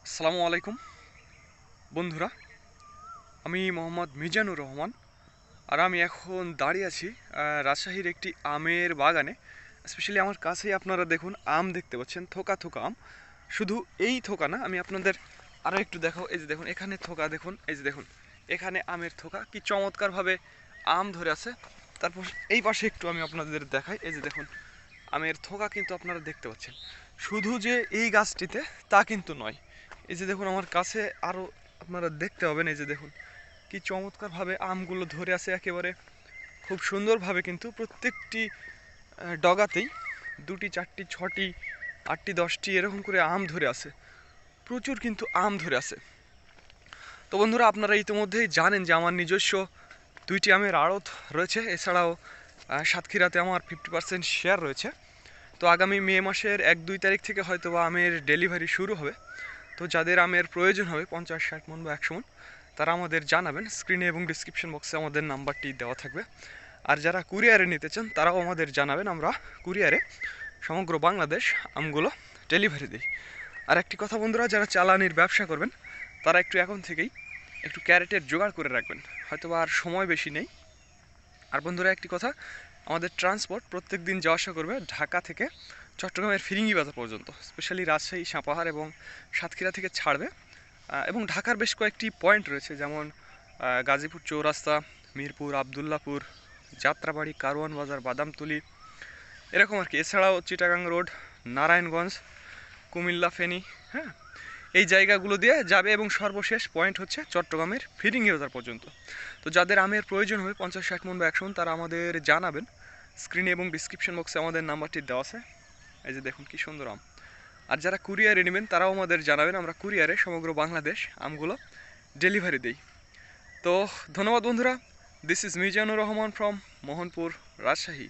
আসসালামু আলাইকুম বন্ধুরা, আমি মোহাম্মদ মিজানুর রহমান। আর আমি এখন দাঁড়িয়ে আছি রাজশাহীর একটি আমের বাগানে। স্পেশালি আমার কাছেই আপনারা দেখুন আম দেখতে পাচ্ছেন, থোকা থোকা আম। শুধু এই থোকা না, আমি আপনাদের আরও একটু দেখাও। এই যে দেখুন, এখানে থোকা দেখুন, এই যে দেখুন, এখানে আমের থোকা কি চমৎকারভাবে আম ধরে আছে। তারপর এই পাশে একটু আমি আপনাদের দেখাই। এই যে দেখুন, আমের থোকা কিন্তু আপনারা দেখতে পাচ্ছেন। শুধু যে এই গাছটিতে তা কিন্তু নয়। এই যে দেখুন, আমার কাছে আরও আপনারা দেখতে পাবেন। এই যে দেখুন কি চমৎকারভাবে আমগুলো ধরে আছে একেবারে খুব সুন্দরভাবে, কিন্তু প্রত্যেকটি ডগাতেই দুটি, চারটি, ছটি, আটটি, দশটি এরকম করে আম ধরে আছে। প্রচুর কিন্তু আম ধরে আছে। তো বন্ধুরা, আপনারা ইতিমধ্যেই জানেন যে আমার নিজস্ব দুইটি আমের আড়ত রয়েছে। এছাড়াও সাতক্ষীরাতে আমার 50% শেয়ার রয়েছে। তো আগামী মে মাসের 1-2 তারিখ থেকে হয়তো বা আমের ডেলিভারি শুরু হবে। তো যাদের আমের প্রয়োজন হবে 50-60 মন বা 100 মন, তারা আমাদের জানাবেন। স্ক্রিনে এবং ডিসক্রিপশন বক্সে আমাদের নাম্বারটি দেওয়া থাকবে। আর যারা কুরিয়ারে নিতে চান তারাও আমাদের জানাবেন, আমরা কুরিয়ারে সমগ্র বাংলাদেশ আমগুলো ডেলিভারি দিই। আর একটি কথা বন্ধুরা, যারা চালানির ব্যবসা করবেন তারা একটু এখন থেকেই একটু ক্যারেটের জোগাড় করে রাখবেন, হয়তো বা আর সময় বেশি নেই। আর বন্ধুরা, একটি কথা, আমাদের ট্রান্সপোর্ট প্রত্যেক দিন যাওয়া আসা করবে ঢাকা থেকে চট্টগ্রামের ফিরিঙ্গি বাজার পর্যন্ত। স্পেশালি রাজশাহী, সাপাহার এবং সাতক্ষীরা থেকে ছাড়বে। এবং ঢাকার বেশ কয়েকটি পয়েন্ট রয়েছে, যেমন গাজীপুর চৌরাস্তা, মিরপুর, আবদুল্লাপুর, যাত্রাবাড়ি, কারওয়ান বাজার, বাদামতলী, এরকম আর কি। এছাড়াও চিটাগাং রোড, নারায়ণগঞ্জ, কুমিল্লা, ফেনী, হ্যাঁ, এই জায়গাগুলো দিয়ে যাবে। এবং সর্বশেষ পয়েন্ট হচ্ছে চট্টগ্রামের ফিরিঙ্গি বাজার পর্যন্ত। তো যাদের আমের প্রয়োজন হবে 50-60 মন বা 100 মন, তারা আমাদের জানাবেন। স্ক্রিনে এবং ডিসক্রিপশন বক্সে আমাদের নাম্বারটি দেওয়া আছে। এই যে দেখুন কি সুন্দর আম। আর যারা কুরিয়ারে নেবেন তারাও আমাদের জানাবেন, আমরা কুরিয়ারে সমগ্র বাংলাদেশ আমগুলো ডেলিভারি দিই। তো ধন্যবাদ বন্ধুরা। This is Mizanur Rahman from Mohanpur, Rajshahi.